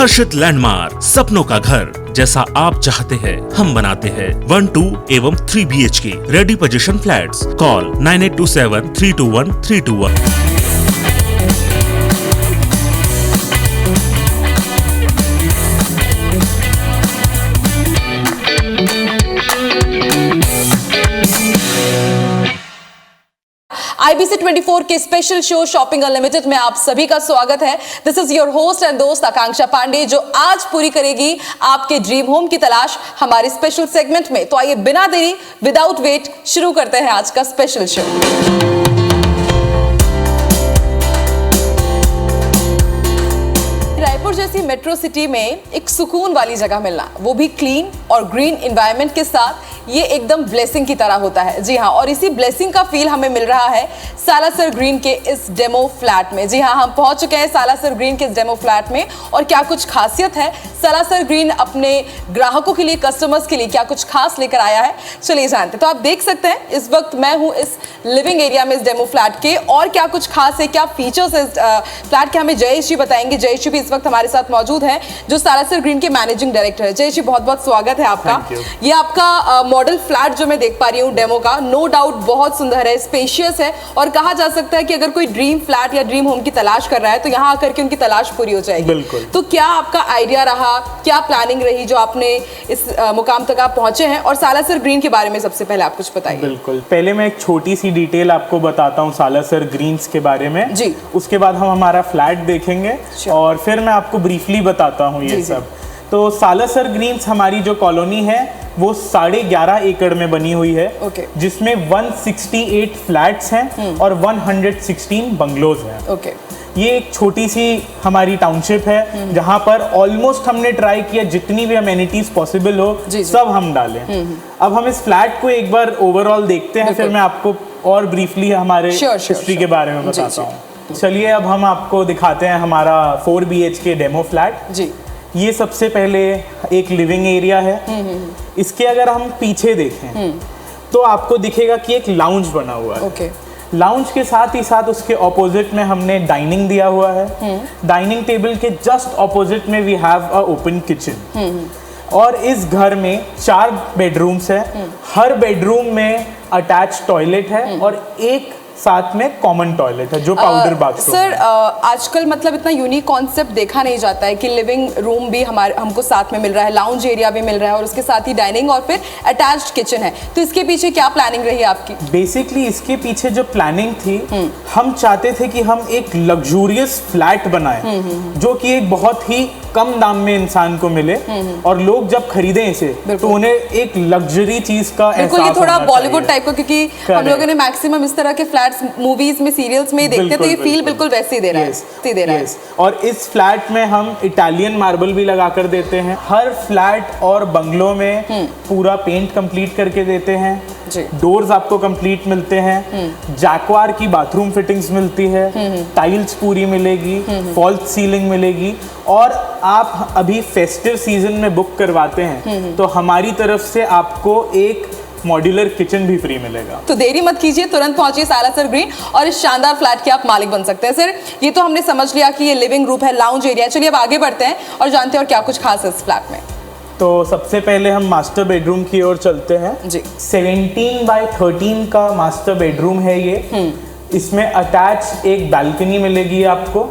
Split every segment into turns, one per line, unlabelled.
हर्षित landmark, सपनों का घर जैसा आप चाहते हैं हम बनाते हैं। 1, 2 एवं 3 BHK ready position flats. Call 9827 321 321।
IBC 24 के स्पेशल शो शॉपिंग अनलिमिटेड में आप सभी का स्वागत है। This is your host and दोस्त आकांक्षा पांडे, जो आज पूरी करेगी आपके ड्रीम होम की तलाश हमारे स्पेशल सेगमेंट में। तो आइए बिना देरी, विदाउट वेट शुरू करते हैं आज का स्पेशल शो। रायपुर जैसी मेट्रो सिटी में एक सुकून वाली जगह मिलना, वो भी क्लीन और ग्रीन एनवायरनमेंट के साथ, ये एकदम ब्लेसिंग की तरह होता है। जी हाँ, और इसी ब्लेसिंग का फील हमें मिल रहा है सालासर ग्रीन के इस डेमो फ्लैट में। जी हाँ, हम पहुंच चुके हैं सालासर ग्रीन के इस डेमो फ्लैट में। और क्या कुछ खासियत है, सालासर ग्रीन अपने ग्राहकों के लिए, कस्टमर्स के लिए क्या कुछ खास लेकर आया है, चलिए जानते। तो आप देख सकते हैं इस वक्त मैं हूँ इस लिविंग एरिया में, इस डेमो फ्लैट के। और क्या कुछ खास है, क्या फीचर्स है इस फ्लैट के, हमें जयेश जी बताएंगे। जयेश जी भी इस वक्त हमारे साथ मौजूद हैं, जो सालासर ग्रीन के मैनेजिंग डायरेक्टर है। जयेश जी, बहुत बहुत स्वागत है आपका। ये आपका मॉडल फ्लैट जो मैं देख पा रही हूँ डेमो का, नो डाउट बहुत सुंदर है, स्पेशियस है, और कहा जा सकता है कि अगर कोई ड्रीम फ्लैट या ड्रीम होम की तलाश कर रहा है तो यहाँ आकर के उनकी तलाश पूरी हो जाएगी।
बिल्कुल।
तो क्या आपका आइडिया रहा, क्या प्लानिंग रही जो आपने इस मुकाम तक आप पहुंचे हैं, और सालासर ग्रीन के बारे में सबसे पहले आप कुछ बताइए।
बिल्कुल, पहले मैं एक छोटी सी डिटेल आपको बताता हूँ सालासर ग्रीन्स के बारे में
जी।
उसके बाद हम हमारा फ्लैट देखेंगे और फिर मैं आपको ब्रीफली बताता हूँ ये सब। तो सालासर ग्रीन्स हमारी जो कॉलोनी है वो 11.5 एकड़ में बनी हुई है, जिसमें 168 फ्लैट्स हैं और 116 बंगलोज हैं। ये एक छोटी सी हमारी टाउनशिप है जहां पर ऑलमोस्ट हमने ट्राई किया जितनी भी अमेनिटीज पॉसिबल हो सब हम डालें। अब हम इस फ्लैट को एक बार ओवरऑल देखते हैं, फिर मैं आपको और ब्रीफली हमारे हिस्ट्री के बारे में बताता हूँ। चलिए, अब हम आपको दिखाते हैं हमारा 4 BHK डेमो फ्लैट।
जी।
ये सबसे पहले एक लिविंग एरिया है। इसके अगर हम पीछे देखें तो आपको दिखेगा कि एक लाउंज बना हुआ है। लाउंज के साथ ही साथ उसके ऑपोजिट में हमने डाइनिंग दिया हुआ है। डाइनिंग टेबल के जस्ट ऑपोजिट में we have a open kitchen. और इस घर में 4 बेडरूम्स हैं। हर बेडरूम में अटैच टॉयलेट है और एक साथ में कॉमन टॉयलेट है जो पाउडर बाथरूम।
सर, आजकल मतलब इतना यूनिक कॉन्सेप्ट देखा नहीं जाता है कि लिविंग रूम भी हमको साथ में मिल रहा है, लाउंज एरिया भी मिल रहा है, और उसके साथ ही डाइनिंग और फिर अटैच्ड किचन है। तो इसके पीछे क्या प्लानिंग रही है आपकी? बेसिकली
इसके पीछे जो प्लानिंग थी, हम चाहते थे कि हम एक लग्जूरियस फ्लैट बनाए जो कि एक बहुत ही कम दाम में इंसान को मिले, और लोग जब खरीदें इसे तो उन्हें एक लग्जरी चीज का एहसास होना चाहिए। थोड़ा
बॉलीवुड टाइप का, क्योंकि हम लोगों ने मैक्सिमम इस तरह के फ्लैट्स मूवीज में, सीरियल्स में देखते, तो ये फील बिल्कुल वैसे ही दे रहा है।
और इस फ्लैट में हम इटालियन मार्बल भी लगा कर देते हैं। हर फ्लैट और बंगलों में पूरा पेंट कंप्लीट करके देते हैं। डोर्स आपको कंप्लीट मिलते हैं। जैक्वार की बाथरूम फिटिंग्स मिलती है। टाइल्स पूरी मिलेगी, फॉल्स सीलिंग मिलेगी। और आप अभी फेस्टिव सीजन में बुक करवाते हैं तो हमारी तरफ से आपको एक मॉड्यूलर किचन भी फ्री मिलेगा।
तो देरी मत कीजिए, तुरंत पहुंचिए सालासर ग्रीन और इस शानदार फ्लैट के आप मालिक बन सकते हैं। सर, ये तो हमने समझ लिया कि ये लिविंग रूम है, लाउंज एरिया। चलिए अब आगे बढ़ते हैं और जानते हैं और क्या कुछ खास है इस फ्लैट में।
तो सबसे पहले हम मास्टर बेडरूम की ओर चलते हैं जी। 17x13 का मास्टर बेडरूम है ये। इसमें अटैच एक बालकनी मिलेगी आपको,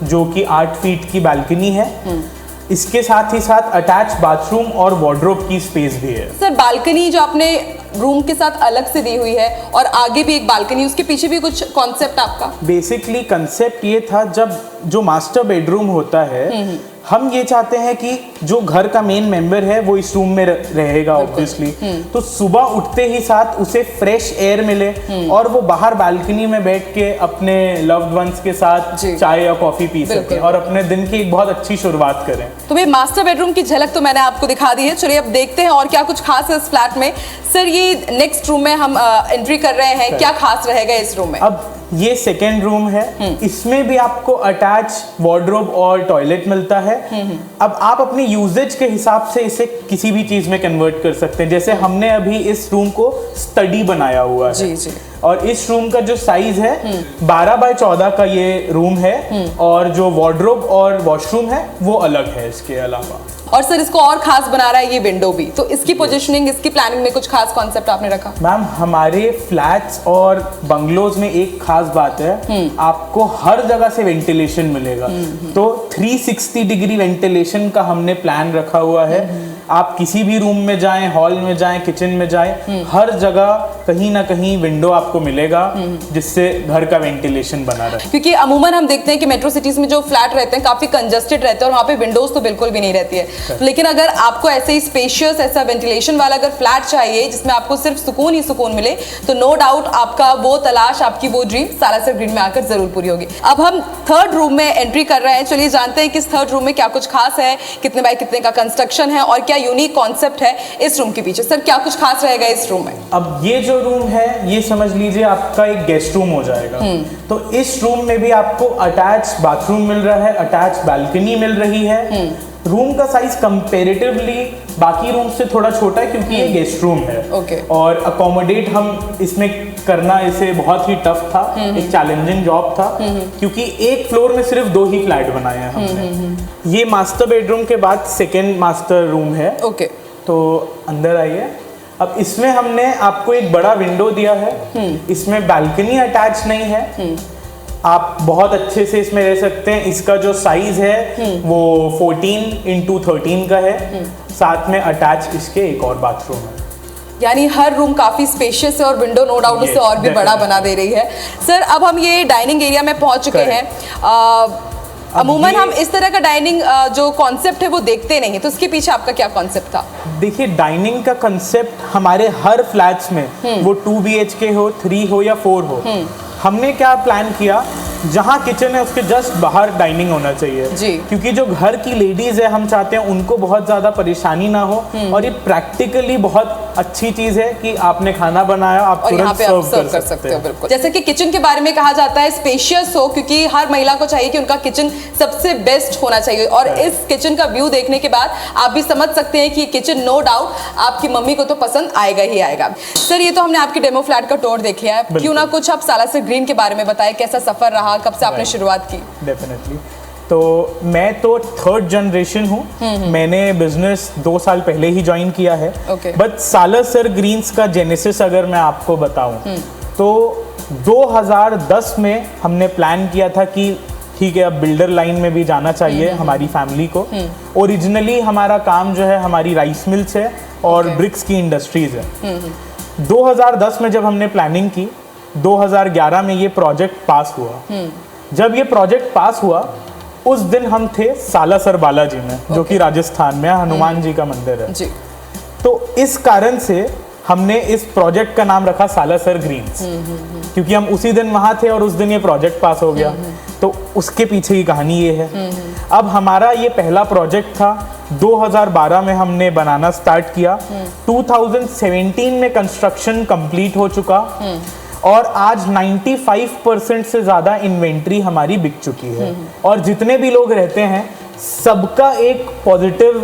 जो कि 8 फीट की बालकनी है। इसके साथ ही साथ अटैच बाथरूम और वार्डरोब की स्पेस भी है।
सर, बालकनी जो आपने रूम के साथ अलग से दी हुई है और आगे भी एक बालकनी, उसके पीछे भी कुछ कॉन्सेप्ट आपका?
बेसिकली कंसेप्ट ये था, जब जो मास्टर बेडरूम होता है हम ये चाहते हैं कि जो घर का मेन मेंबर है वो इस रूम में रहेगा ऑब्वियसली, तो सुबह उठते ही साथ उसे फ्रेश एयर मिले और वो बाहर बालकनी में बैठ के अपने लव्ड वंस के साथ चाय या कॉफी पी सके और अपने दिन की एक बहुत अच्छी शुरुआत करें।
तो भाई, मास्टर बेडरूम की झलक तो मैंने आपको दिखा दी है। चलिए अब देखते हैं और क्या कुछ खास है इस फ्लैट में। सर, ये नेक्स्ट रूम में हम एंट्री कर रहे हैं, क्या खास रहेगा इस रूम में?
अब ये सेकेंड रूम है। इसमें भी आपको अटैच वार्डरोब और टॉयलेट मिलता है। अब आप अपने यूजेज के हिसाब से इसे किसी भी चीज में कन्वर्ट कर सकते हैं। जैसे हमने अभी इस रूम को स्टडी बनाया हुआ है। और इस रूम का जो साइज है 12 बाय 14 का ये रूम है और जो वार्डरोब और वॉशरूम है वो अलग है इसके अलावा।
और सर इसको और खास बना रहा है ये विंडो भी, तो इसकी पोजीशनिंग, इसकी प्लानिंग में कुछ खास कॉन्सेप्ट आपने रखा?
मैम हमारे फ्लैट्स और बंगलोज में एक खास बात है, आपको हर जगह से वेंटिलेशन मिलेगा। तो 360 डिग्री वेंटिलेशन का हमने प्लान रखा हुआ है। आप किसी भी रूम में जाएं, हॉल में जाएं, किचन में जाएं, हर जगह कहीं ना कहीं विंडो आपको मिलेगा जिससे घर का वेंटिलेशन बना रहे।
क्योंकि अमूमन हम देखते हैं कि मेट्रो सिटीज में जो फ्लैट रहते हैं काफी कंजस्टेड रहते हैं और वहाँ पे विंडोज तो बिल्कुल भी नहीं रहती है। लेकिन अगर आपको ऐसे ही स्पेशियस, ऐसा वेंटिलेशन वाला अगर फ्लैट चाहिए जिसमें आपको सिर्फ सुकून ही सुकून मिले, तो नो डाउट आपका वो तलाश, आपकी वो ड्रीम सालासर ग्रीन में आकर जरूर पूरी होगी। अब हम थर्ड रूम में एंट्री कर रहे हैं। चलिए जानते हैं कि इस थर्ड रूम में क्या कुछ खास है, कितने बाय कितने का कंस्ट्रक्शन है और क्या यूनिक कॉन्सेप्ट है इस रूम के पीछे। सर क्या कुछ खास रहेगा इस रूम में?
अब ये जो रूम है ये समझ लीजिए आपका एक गेस्ट रूम हो जाएगा। तो इस रूम में भी आपको अटैच बाथरूम मिल रहा है, अटैच बालकनी मिल रही है। रूम का साइज कंपैरेटिवली बाकी रूम से थोड़ा छोटा है क्योंकि ये गेस्ट रूम है। और अकोमोडेट हम इसमें करना इसे बहुत ही टफ था, एक चैलेंजिंग जॉब था क्योंकि एक फ्लोर में सिर्फ 2 ही फ्लैट बनाए हैं हमने। ये मास्टर बेडरूम के बाद सेकेंड मास्टर रूम है। तो अंदर आइए। अब इसमें हमने आपको एक बड़ा विंडो दिया है, इसमें बालकनी अटैच नहीं है, आप बहुत अच्छे से इसमें रह सकते हैं। इसका जो साइज है वो 14x13 का है, साथ में अटैच इसके एक और बाथरूम है।
यानी हर रूम काफी स्पेशियस है और विंडो नो डाउट उसे और भी बड़ा बना दे रही है। सर अब हम ये डाइनिंग एरिया में पहुंच चुके हैं। अमूमन हम इस तरह का डाइनिंग जो कॉन्सेप्ट है वो देखते नहीं, तो उसके पीछे आपका क्या कॉन्सेप्ट था?
देखिए डाइनिंग का कॉन्सेप्ट हमारे हर फ्लैट्स में वो 2 BHK हो, 3 हो या 4 हो, हमने क्या प्लान किया, जहाँ किचन है उसके जस्ट बाहर डाइनिंग होना चाहिए
जी।
क्योंकि जो घर की लेडीज है हम चाहते हैं उनको बहुत ज्यादा परेशानी ना हो और ये प्रैक्टिकली बहुत अच्छी चीज है कि आपने खाना बनाया आप
और यहाँ
तुरंत
पे आप सर्व कर सकते हो। बिल्कुल जैसे कि किचन के बारे में कहा जाता है स्पेशियस हो, क्योंकि हर महिला को चाहिए कि उनका किचन सबसे बेस्ट होना चाहिए और इस किचन का व्यू देखने के बाद आप भी समझ सकते हैं कि किचन नो डाउट आपकी मम्मी को तो पसंद आएगा ही आएगा। सर ये तो हमने आपके डेमो फ्लैट का टूर देख लिया है, क्यों ना कुछ आप सालासर ग्रीन के बारे में बताएं, कैसा सफर रहा, कब से आपने शुरुआत की?
डेफिनेटली। तो मैं तो 3rd जनरेशन हूँ, मैंने बिजनेस 2 साल पहले ही ज्वाइन किया है। बट सालासर ग्रीन्स का जेनेसिस अगर मैं आपको बताऊं तो 2010 में हमने प्लान किया था कि ठीक है अब बिल्डर लाइन में भी जाना चाहिए हमारी फैमिली को। ओरिजिनली हमारा काम जो है हमारी राइस मिल्स है और ब्रिक्स की इंडस्ट्रीज है। 2010 में जब हमने प्लानिंग की, 2011 में ये प्रोजेक्ट पास हुआ। जब ये प्रोजेक्ट पास हुआ उस दिन हम थे सालासर बालाजी में, जो कि राजस्थान में हनुमान जी का मंदिर है जी। तो इस कारण से हमने इस प्रोजेक्ट का नाम रखा सालासर ग्रीन्स, क्योंकि हम उसी दिन वहां थे और उस दिन ये प्रोजेक्ट पास हो गया। तो उसके पीछे की कहानी ये है। अब हमारा ये पहला प्रोजेक्ट था, 2012 में हमने बनाना स्टार्ट किया, 2017 में कंस्ट्रक्शन कंप्लीट हो चुका और आज 95% से ज़्यादा इन्वेंट्री हमारी बिक चुकी है। और जितने भी लोग रहते हैं सबका एक पॉजिटिव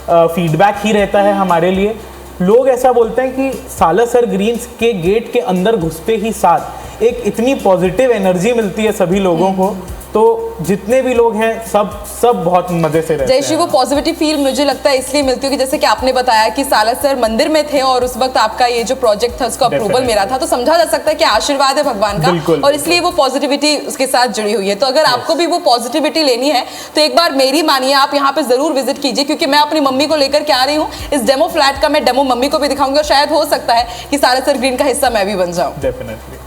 फीडबैक ही रहता है हमारे लिए। लोग ऐसा बोलते हैं कि सालासर ग्रीन्स के गेट के अंदर घुसते ही साथ एक इतनी पॉजिटिव एनर्जी मिलती है सभी लोगों को, तो जितने भी लोग हैं सब बहुत मजे से रहते हैं।
जैसे वो पॉजिटिव फील मुझे लगता है इसलिए मिलती होगी, जैसे कि आपने बताया कि सालासर मंदिर में थे और उस वक्त आपका ये जो प्रोजेक्ट था उसका अप्रूवल मिला था, तो समझा जा सकता है कि आशीर्वाद है भगवान का और इसलिए वो पॉजिटिविटी उसके साथ जुड़ी हुई है। तो अगर आपको भी वो पॉजिटिविटी लेनी है तो एक बार मेरी मानिए, आप यहाँ पे जरूर विजिट कीजिए, क्योंकि मैं अपनी मम्मी को लेकर के आ रही हूँ। इस डेमो फ्लैट का मैं डेमो मम्मी को भी दिखाऊंगी और शायद हो सकता है कि सालासर ग्रीन का हिस्सा मैं भी बन जाऊँ।
डेफिनेटली।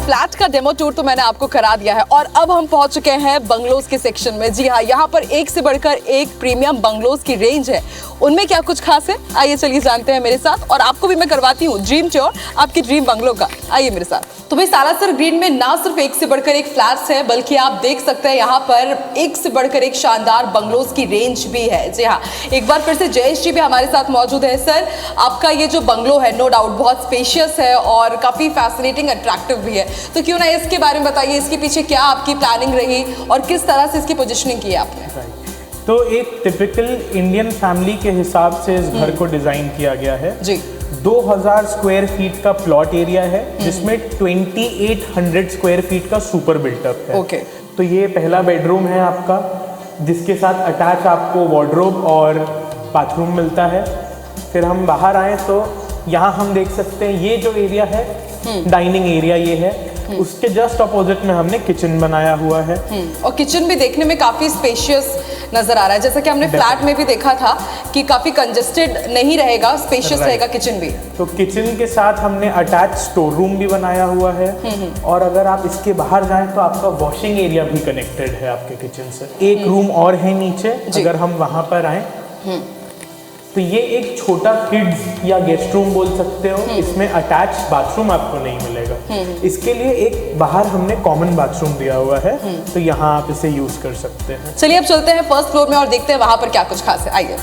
फ्लैट का डेमो टूर तो मैंने आपको करा दिया है और अब हम पहुंच चुके हैं बंगलोज के सेक्शन में। जी हाँ, यहाँ पर एक से बढ़कर एक प्रीमियम बंगलोज की रेंज है। उनमें क्या कुछ खास है, आइए चलिए जानते हैं मेरे साथ। और आपको भी मैं करवाती हूँ ड्रीम टूर आपकी ड्रीम बंगलो का, आइए मेरे साथ। तो भाई सालासर ग्रीन में ना सिर्फ एक से बढ़कर एक फ्लैट्स है, बल्कि आप देख सकते हैं यहाँ पर एक से बढ़कर एक शानदार बंगलोज की रेंज भी है। जी हाँ, एक बार फिर से जयेश जी भी हमारे साथ मौजूद है। सर आपका ये जो बंगलो है नो डाउट बहुत स्पेशियस है और काफी फैसिनेटिंग अट्रैक्टिव भी है, तो क्यों ना इसके बारे में बताइए, इसके पीछे क्या आपकी प्लानिंग रही और किस तरह से इसकी पोजीशनिंग की आपने?
तो एक टिपिकल इंडियन फैमिली के हिसाब से इस घर को डिजाइन किया गया है
जी।
2000 स्क्वायर फीट का प्लॉट एरिया है जिसमें 2800 स्क्वायर फीट का सुपर बिल्टअप है।
ओके।
तो ये पहला बेडरूम है आपका, जिसके साथ अटैच आपको वार्डरोब और बाथरूम मिलता है। फिर हम बाहर आए तो यहाँ हम देख सकते हैं ये जो एरिया है डाइनिंग एरिया ये है, उसके जस्ट अपोजिट में हमने किचन बनाया हुआ है।
और किचन भी देखने में काफी स्पेशियस नजर आ रहा है, जैसा कि हमने फ्लैट में भी देखा था कि काफी कंजेस्टेड नहीं रहेगा, स्पेशियस रहेगा किचन भी।
तो किचन के साथ हमने अटैच स्टोर रूम भी बनाया हुआ है। और अगर आप इसके बाहर जाएं तो आपका वॉशिंग एरिया भी कनेक्टेड है आपके किचन से। एक रूम और है नीचे, अगर हम वहां पर आए तो ये एक छोटा किड्स या गेस्ट रूम बोल सकते हो। इसमें अटैच बाथरूम आपको नहीं मिलेगा। इसके लिए एक बाहर हमने कॉमन बाथरूम दिया हुआ है, तो यहाँ आप इसे यूज कर सकते हैं।
चलिए अब चलते हैं फर्स्ट फ्लोर में और देखते हैं वहां पर क्या कुछ खास है। आइए।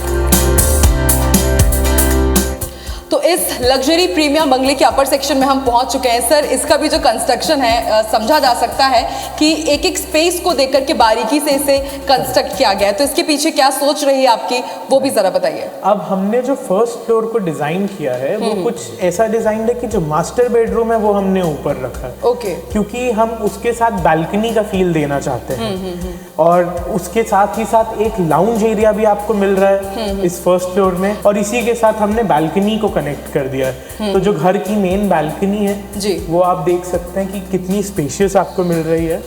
तो इस लग्जरी प्रीमियम बंगले के अपर सेक्शन में हम पहुंच चुके हैं। सर, इसका भी जो कंस्ट्रक्शन है समझा जा सकता है कि एक एक स्पेस को देख करके बारीकी से इसे कंस्ट्रक्ट किया गया है। तो इसके पीछे क्या सोच रही है आपकी, वो भी जरा बताइए।
अब हमने जो फर्स्ट फ्लोर को डिजाइन किया है वो कुछ ऐसा डिजाइन है कि जो मास्टर बेडरूम है वो हमने ऊपर रखा है।
ओके।
क्योंकि हम उसके साथ बालकनी का फील देना चाहते हैं। और उसके साथ ही साथ एक लाउंज एरिया भी आपको मिल रहा है इस फर्स्ट फ्लोर में, और इसी के साथ हमने बालकनी को कनेक्ट कर दिया है। तो जो घर की मेन बालकनी है
जी,
वो आप देख सकते हैं कि कितनी स्पेशियस आपको मिल रही है।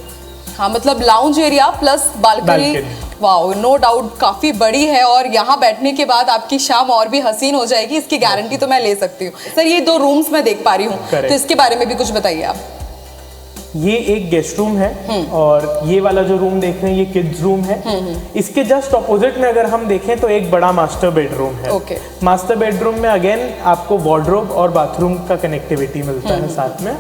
हाँ, मतलब lounge area plus balcony. Wow, no doubt काफी बड़ी है और यहाँ बैठने के बाद आपकी शाम और भी हसीन हो जाएगी, इसकी गारंटी तो मैं ले सकती हूँ। सर, ये 2 रूम्स मैं देख पा रही हूँ, तो इसके बारे में भी कुछ बताइए आप।
ये एक गेस्ट रूम है और ये वाला जो रूम देख रहे हैं ये किड्स रूम है। इसके जस्ट ऑपोजिट में अगर हम देखें तो एक बड़ा मास्टर बेडरूम है।
ओके।
मास्टर बेडरूम में अगेन आपको वार्डरोब और बाथरूम का कनेक्टिविटी मिलता है साथ में।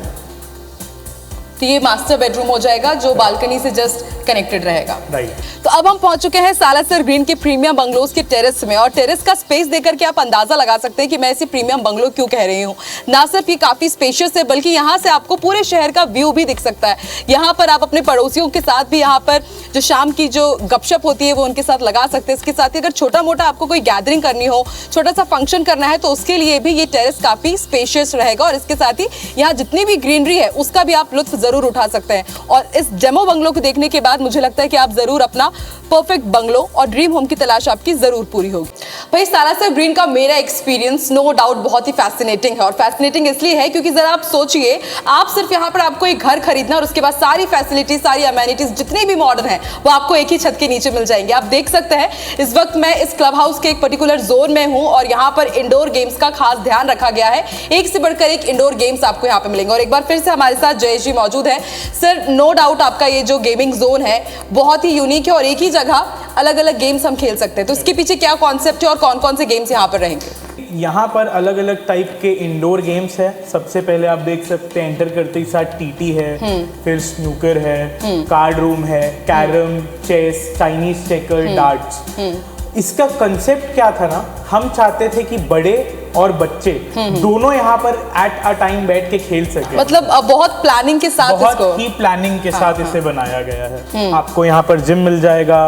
तो ये मास्टर बेडरूम हो जाएगा जो बालकनी से जस्ट कनेक्टेड रहेगा।
राइट।
तो अब हम पहुंच चुके हैं सालासर ग्रीन के प्रीमियम बंगलोज के टेरेस में, और टेरेस का स्पेस देखकर के आप अंदाजा लगा सकते हैं कि मैं इसे प्रीमियम बंगलो क्यों कह रही हूँ। ना सिर्फ ये काफी स्पेशियस है, बल्कि यहाँ से आपको पूरे शहर का व्यू भी दिख सकता है। यहाँ पर आप अपने पड़ोसियों के साथ भी यहाँ पर जो शाम की जो गपशप होती है वो उनके साथ लगा सकते हैं। इसके साथ ही अगर छोटा मोटा आपको कोई गैदरिंग करनी हो, छोटा सा फंक्शन करना है, तो उसके लिए भी ये टेरेस काफी स्पेशियस रहेगा। और इसके साथ ही यहाँ जितनी भी ग्रीनरी है उसका भी आप लुत्फ जरूर उठा सकते हैं। और इस डेमो बंगलो को देखने के बाद मुझे लगता है कि आप जरूर अपना परफेक्ट बंगलो और ड्रीम होम की तलाश आपकी जरूर पूरी होगी। भाई, सालासर ग्रीन का मेरा एक्सपीरियंस नो डाउट बहुत ही फैसिनेटिंग है, और फैसिनेटिंग इसलिए है क्योंकि जरा आप सोचिए, आप सिर्फ यहाँ पर आपको एक घर खरीदना और उसके बाद सारी फैसिलिटीज, सारी अमेनिटीज जितनी भी मॉडर्न है वो आपको एक ही छत के नीचे मिल जाएंगे। आप देख सकते हैं इस वक्त मैं इस क्लब हाउस के एक पर्टिकुलर जोन में हूँ और यहाँ पर इंडोर गेम्स का खास ध्यान रखा गया है। एक से बढ़कर एक इंडोर गेम्स आपको यहाँ पे मिलेंगे। और एक बार फिर से हमारे साथ जयेश जी मौजूद है। सर, नो डाउट आपका ये जो गेमिंग जोन है बहुत ही यूनिक है और एक ही जगह अलग अलग गेम्स हम खेल सकते हैं। तो इसके पीछे क्या कॉन्सेप्ट है और कौन कौन से गेम्स यहाँ पर रहेंगे?
यहाँ पर अलग अलग टाइप के इंडोर गेम्स है। सबसे पहले आप देख सकते हैं एंटर करते ही साथ टीटी है, फिर स्नूकर है, कार्ड रूम है, carrom, chess, Chinese checker, darts. इसका कंसेप्ट क्या था ना, हम चाहते थे कि बड़े और बच्चे दोनों यहाँ पर एट अ टाइम बैठ के खेल सके।
मतलब बहुत प्लानिंग के साथ,
बहुत ही प्लानिंग के साथ इसे बनाया गया है। आपको यहाँ पर जिम मिल जाएगा,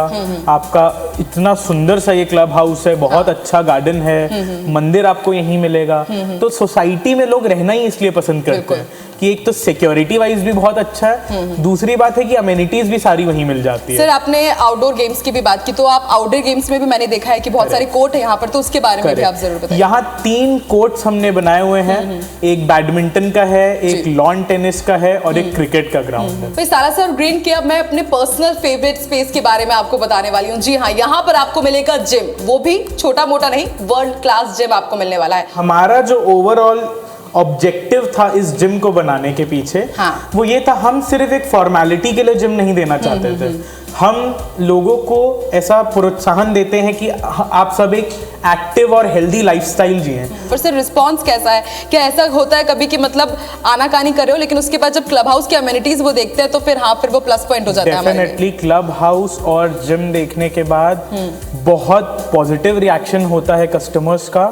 आपका इतना सुंदर सा ये क्लब हाउस है, बहुत अच्छा गार्डन है, मंदिर आपको यहीं मिलेगा। तो सोसाइटी में लोग रहना ही इसलिए पसंद करते हैं कि एक तो सिक्योरिटी वाइज भी बहुत अच्छा है, दूसरी बात है कि अमेनिटीज भी सारी वहीं मिल जाती है।
सर, आपने आउटडोर गेम्स की भी बात की, तो आप आउटडोर गेम्स में भी मैंने देखा है कि बहुत सारे कोर्ट है यहाँ पर, तो उसके बारे में भी आप जरूर बताइए।
यहाँ 3 कोर्ट्स हमने बनाए हुए हैं। एक बैडमिंटन का है, एक लॉन टेनिस का है और एक क्रिकेट का ग्राउंड है।
तो सालासर ग्रीन के अब मैं अपने पर्सनल फेवरेट स्पेस के बारे में आपको बताने वाली हूँ। जी हाँ, यहाँ पर आपको मिलेगा जिम, वो भी छोटा मोटा नहीं, वर्ल्ड क्लास जिम आपको मिलने वाला है।
हमारा जो ओवरऑल ऑब्जेक्टिव था इस जिम को बनाने के पीछे, वो ये था, हम सिर्फ एक फॉर्मेलिटी के लिए जिम नहीं देना चाहते थे। हम लोगों को ऐसा प्रोत्साहन देते हैं कि आप सब एक एक्टिव और हेल्दी लाइफस्टाइल जिएं।
पर सर, रिस्पांस कैसा है? क्या ऐसा होता है कभी कि मतलब आनाकानी कर रहे हो लेकिन उसके बाद जब क्लब हाउस की अमेनिटीज वो देखते हैं तो फिर हाँ, फिर वो प्लस पॉइंट हो जाता है?
डेफिनेटली क्लब हाउस और जिम देखने के बाद बहुत पॉजिटिव रिएक्शन होता है कस्टमर्स का।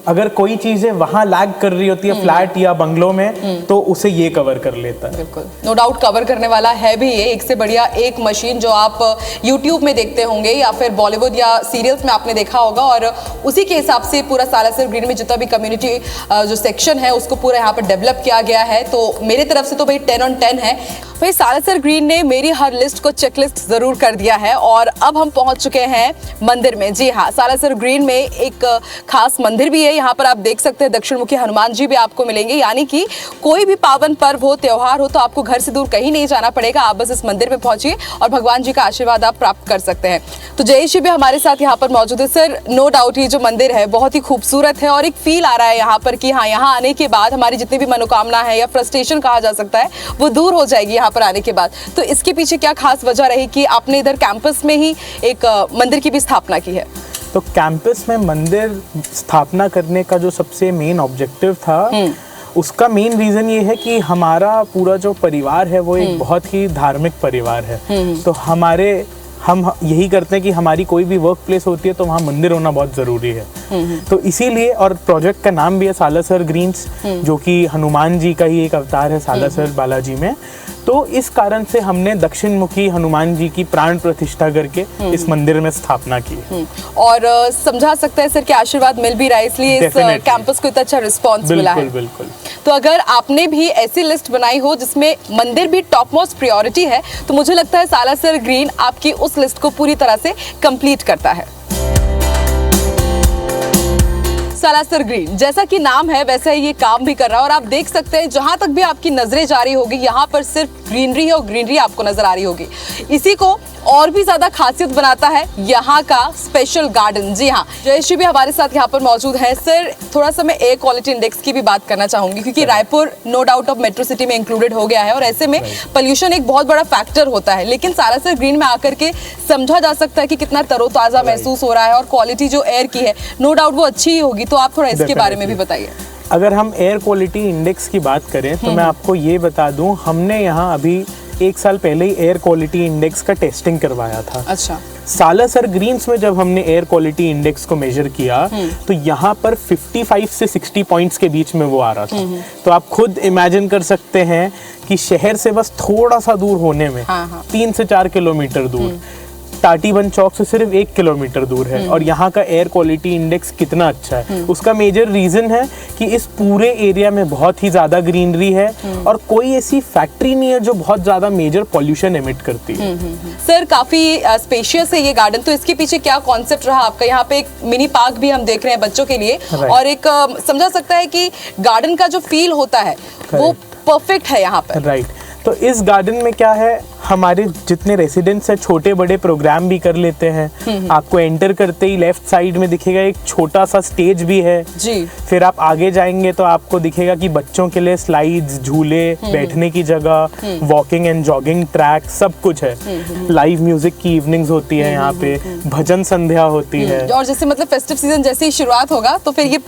अगर कोई चीजें वहां लैग कर रही होती है फ्लैट या बंगलों में, तो उसे ये कवर कर लेता है।
बिल्कुल, नो डाउट कवर करने वाला है भी ये। एक से बढ़िया एक मशीन जो आप YouTube में देखते होंगे या फिर बॉलीवुड या सीरियल्स में आपने देखा होगा, और उसी के हिसाब से पूरा सालासर ग्रीन में जितना भी कम्युनिटी जो सेक्शन है उसको पूरा यहाँ पर डेवलप किया गया है। तो मेरी तरफ से तो भाई 10 on 10 है। भाई सालासर ग्रीन ने मेरी हर लिस्ट को चेकलिस्ट जरूर कर दिया है और अब हम पहुंच चुके हैं मंदिर में। जी हाँ, सालासर ग्रीन में एक खास मंदिर भी है। यहाँ पर आप देख सकते हैं दक्षिण मुखी हनुमान जी भी आपको मिलेंगे, यानी कि कोई भी पावन पर्व हो, त्योहार हो, तो आपको घर से दूर कहीं नहीं जाना पड़ेगा। आप बस इस मंदिर में पहुंचिए और भगवान जी का आशीर्वाद आप प्राप्त कर सकते हैं। तो जयेश जी भी हमारे साथ यहाँ पर मौजूद है। सर, नो डाउट ये जो मंदिर है बहुत ही खूबसूरत है और एक फील आ रहा है यहाँ पर कि हाँ, यहाँ आने के बाद हमारी जितनी भी मनोकामना है या फ्रस्ट्रेशन कहा जा सकता है वो दूर हो जाएगी यहाँ पर आने के बाद। तो इसके पीछे क्या खास वजह रही कि आपने इधर कैंपस में ही एक मंदिर की भी स्थापना की है?
तो कैंपस में मंदिर स्थापना करने का जो सबसे मेन ऑब्जेक्टिव था, उसका मेन रीज़न ये है कि हमारा पूरा जो परिवार है वो एक बहुत ही धार्मिक परिवार है। तो हम यही करते हैं कि हमारी कोई भी वर्क प्लेस होती है तो वहाँ मंदिर होना बहुत ज़रूरी है। तो इसीलिए, और प्रोजेक्ट का नाम भी है सालासर ग्रीन्स, जो कि हनुमान जी का ही एक अवतार है सालासर बालाजी में। तो इस कारण से हमने दक्षिण मुखी हनुमान जी की प्राण प्रतिष्ठा करके इस मंदिर में स्थापना की।
और समझा सकता है सर कि आशीर्वाद मिल भी रहा है, इसलिए इस कैंपस को इतना अच्छा रिस्पॉन्स मिला है।
बिल्कुल।
तो अगर आपने भी ऐसी लिस्ट बनाई हो जिसमें मंदिर भी टॉप मोस्ट प्रायोरिटी है, तो मुझे लगता है सालासर ग्रीन आपकी उस लिस्ट को पूरी तरह से कंप्लीट करता है। सालासर ग्रीन जैसा कि नाम है वैसा ही ये काम भी कर रहा है और आप देख सकते हैं जहां तक भी आपकी नजरें जा रही होगी यहाँ पर सिर्फ ग्रीनरी है और ग्रीनरी आपको नजर आ रही होगी। इसी को और भी ज्यादा खासियत बनाता है यहाँ का स्पेशल गार्डन। जी हाँ, जयेश जी भी हमारे साथ यहाँ पर मौजूद है। सर, थोड़ा सा मैं एयर क्वालिटी इंडेक्स की भी बात करना चाहूंगी क्योंकि रायपुर नो डाउट अब मेट्रो सिटी में इंक्लूडेड हो गया है और ऐसे में पोल्यूशन एक बहुत बड़ा फैक्टर होता है, लेकिन सालासर ग्रीन में आकर के समझा जा सकता है कि कितना तरोताजा महसूस हो रहा है और क्वालिटी जो एयर की है नो डाउट वो अच्छी ही होगी। तो आप थोड़ा इसके बारे में भी बताइए।
अगर हम एयर क्वालिटी इंडेक्स की बात करें तो मैं आपको ये बता दूं, हमने यहाँ अभी 1 साल पहले ही एयर क्वालिटी इंडेक्स का टेस्टिंग करवाया था।
अच्छा।
सालासर ग्रीन्स में जब हमने एयर क्वालिटी इंडेक्स को मेजर किया तो यहाँ पर 55 से 60 पॉइंट्स के बीच में वो आ रहा था। तो आप खुद इमेजिन कर सकते हैं कि शहर से बस थोड़ा सा दूर होने में 3 से 4 किलोमीटर दूर, टाटीबंद चौक से सिर्फ 1 किलोमीटर दूर है और यहाँ का एयर क्वालिटी इंडेक्स कितना अच्छा है। उसका मेजर रीजन है कि इस पूरे एरिया में बहुत ही ज्यादा ग्रीनरी है और कोई ऐसी फैक्ट्री नहीं है जो बहुत ज्यादा मेजर पॉल्यूशन एमिट करती है।
सर, काफी स्पेशियस है ये गार्डन, तो इसके पीछे क्या कॉन्सेप्ट रहा आपका? यहाँ पे एक मिनी पार्क भी हम देख रहे हैं बच्चों के लिए और एक समझा सकता है कि गार्डन का जो फील होता है वो परफेक्ट है यहाँ पर।
राइट। तो इस गार्डन में क्या है, हमारे जितने रेसिडेंट्स हैं छोटे बड़े प्रोग्राम भी कर लेते हैं। आपको एंटर करते ही लेफ्ट साइड में दिखेगा एक छोटा सा स्टेज भी है जी। फिर आप आगे जाएंगे तो आपको दिखेगा कि बच्चों के लिए स्लाइड्स, झूले, बैठने की जगह, वॉकिंग एंड जॉगिंग ट्रैक, सब कुछ है। लाइव म्यूजिक की इवनिंग्स होती है यहाँ पे, भजन संध्या होती है।
और जैसे मतलब फेस्टिव सीजन जैसे ही शुरुआत होगा तो फिर ये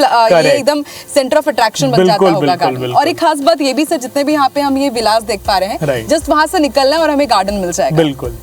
एकदम सेंटर ऑफ अट्रैक्शन बन जाता होगा गार्डन। और एक खास बात ये भी सर, जितने भी यहाँ पे हम ये विलास देख पा रहे हैं, जस्ट वहां से निकलना है और हमें गार्डन मिल जाएगा।
बिल्कुल।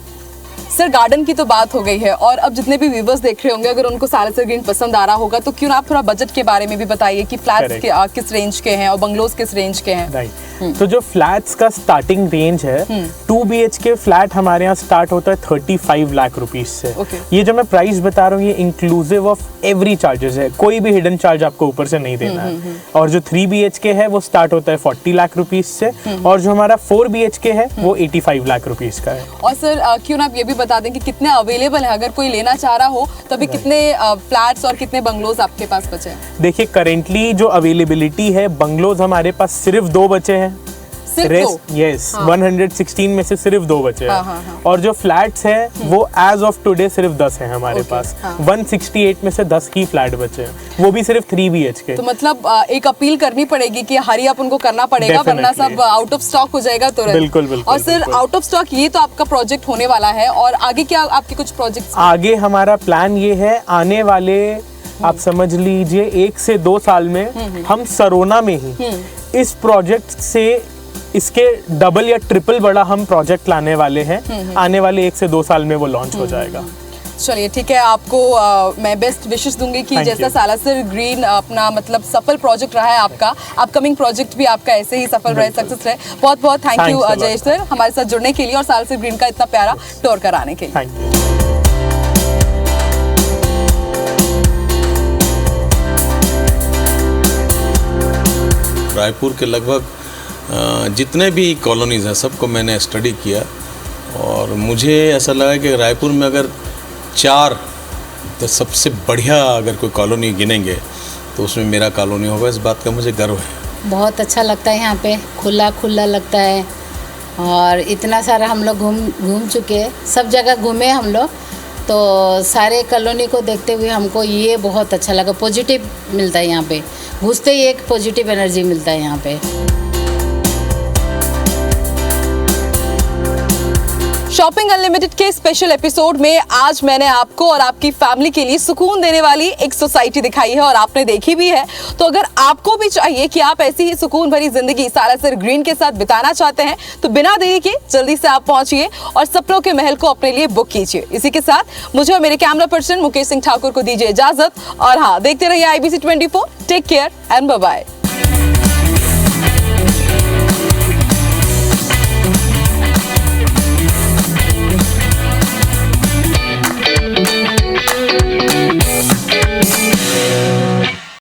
सर, गार्डन की तो बात हो गई है और अब जितने भी व्यूवर्स देख रहे होंगे अगर उनको सालासर ग्रीन पसंद आ रहा होगा तो क्यों ना आप थोड़ा बजट के बारे में भी बताइए कि फ्लैट्स किस रेंज के हैं और बंगलोज किस रेंज के हैं?
राइट। तो जो फ्लैट्स का स्टार्टिंग रेंज है 2 BHK फ्लैट हमारे यहाँ स्टार्ट होता है 35 लाख रुपीज से। ये जो मैं प्राइस बता रहा हूँ ये इंक्लूसिव ऑफ एवरी चार्जेस है, कोई भी हिडन चार्ज आपको ऊपर से नहीं देना है। और जो 3 BHK है वो स्टार्ट होता है 40 लाख रुपीज से और जो हमारा 4 BHK है वो 85 लाख रुपीज का है।
और सर, क्यों ना आप ये भी बता दें कि कितने अवेलेबल है, अगर कोई लेना चाह रहा हो तभी कितने फ्लैट्स और कितने बंगलोज आपके पास बचे हैं?
देखिए, करेंटली जो अवेलेबिलिटी है, बंगलोज हमारे पास सिर्फ 2 बचे हैं। यस, 116 में से सिर्फ 2 बचे हैं। और जो फ्लैट्स हैं वो एज ऑफ टुडे सिर्फ 10 हैं हमारे पास। 168 में से 10 ही फ्लैट बचे हैं, वो भी सिर्फ 3 BHK।
तो मतलब एक अपील करनी पड़ेगी कि हरी अप उनको करना पड़ेगा, वरना सब आउट ऑफ स्टॉक हो जाएगा तुरंत।
बिल्कुल बिल्कुल।
और सर, आउट ऑफ स्टॉक ये तो आपका प्रोजेक्ट होने वाला है और आगे क्या आपके कुछ प्रोजेक्ट्स?
आगे हमारा प्लान ये है, आने वाले आप समझ लीजिए 1 से 2 साल में हम सरोना में ही इस प्रोजेक्ट से इसके डबल या ट्रिपल बड़ा हम प्रोजेक्ट लाने वाले हैं। आने वाले 1 से 2 साल में वो लॉन्च हो जाएगा।
चलिए ठीक है, आपको मैं बेस्ट विशेस दूंगी कि जैसा सालासर ग्रीन अपना मतलब सफल प्रोजेक्ट रहा है आपका, अपकमिंग प्रोजेक्ट भी आपका ऐसे ही सफल रहे, सक्सेस रहे। बहुत बहुत थैंक यू जयेश सर हमारे साथ जुड़ने के लिए और सालासर ग्रीन का इतना प्यारा टूर कराने के लिए।
रायपुर के लगभग जितने भी कॉलोनीज़ हैं सबको मैंने स्टडी किया और मुझे ऐसा लगा कि रायपुर में अगर 4 तो सबसे बढ़िया अगर कोई कॉलोनी गिनेंगे तो उसमें मेरा कॉलोनी होगा। इस बात का मुझे गर्व है।
बहुत अच्छा लगता है यहाँ पे, खुला खुला लगता है और इतना सारा हम लोग घूम चुके हैं, सब जगह घूमे हम लोग, तो सारे कॉलोनी को देखते हुए हमको ये बहुत अच्छा लगा। पॉजिटिव मिलता है यहाँ पे, घुसते ही एक पॉजिटिव एनर्जी मिलता है यहाँ पे।
शॉपिंग अनलिमिटेड के स्पेशल एपिसोड में आज मैंने आपको और आपकी फैमिली के लिए सुकून देने वाली एक सोसाइटी दिखाई है और आपने देखी भी है। तो अगर आपको भी चाहिए कि आप ऐसी ही सुकून भरी जिंदगी सालासर ग्रीन के साथ बिताना चाहते हैं तो बिना देरी के जल्दी से आप पहुंचिए और सपनों के महल को अपने लिए बुक कीजिए। इसी के साथ मुझे और मेरे कैमरा पर्सन मुकेश सिंह ठाकुर को दीजिए इजाजत और हाँ, देखते रहिए IBC 24। Take care and bye bye.